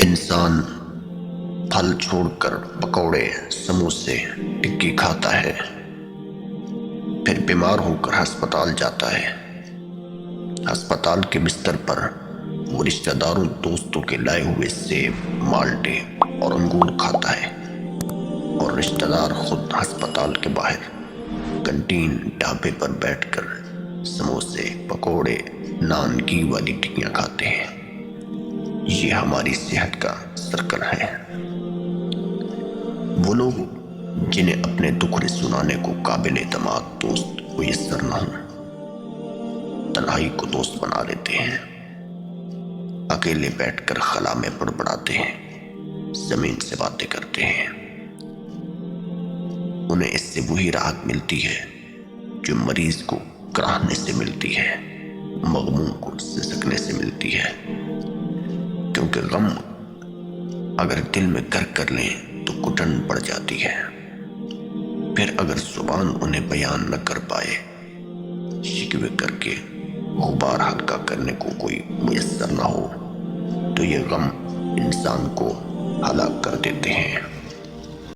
انسان پھل چھوڑ کر پکوڑے، سموسے، ٹکی کھاتا ہے، پھر بیمار ہو کر ہسپتال جاتا ہے۔ ہسپتال کے بستر پر وہ رشتہ داروں دوستوں کے لائے ہوئے سیب، مالٹے اور انگور کھاتا ہے، اور رشتہ دار خود ہسپتال کے باہر کنٹین ڈھابے پر بیٹھ کر سموسے، پکوڑے، نان گھی والی ٹکیاں کھاتے ہیں۔ یہ ہماری صحت کا سرکل ہے۔ وہ لوگ جنہیں اپنے دکھ سنانے کو قابل اعتماد دوست میسر نہ ہوں، تنہائی کو دوست بنا لیتے ہیں، اکیلے بیٹھ کر خلا میں بڑبڑاتے ہیں، زمین سے باتیں کرتے ہیں۔ انہیں اس سے وہی راحت ملتی ہے جو مریض کو کراہنے سے ملتی ہے، مغموم کو سسکنے سے ملتی ہے، کیونکہ غم اگر دل میں گھر کر لیں تو گھٹن پڑ جاتی ہے۔ پھر اگر زبان انہیں بیان نہ کر پائے، شکوے کر کے غبار ہلکا کرنے کو کوئی میسر نہ ہو، تو یہ غم انسان کو ہلاک کر دیتے ہیں۔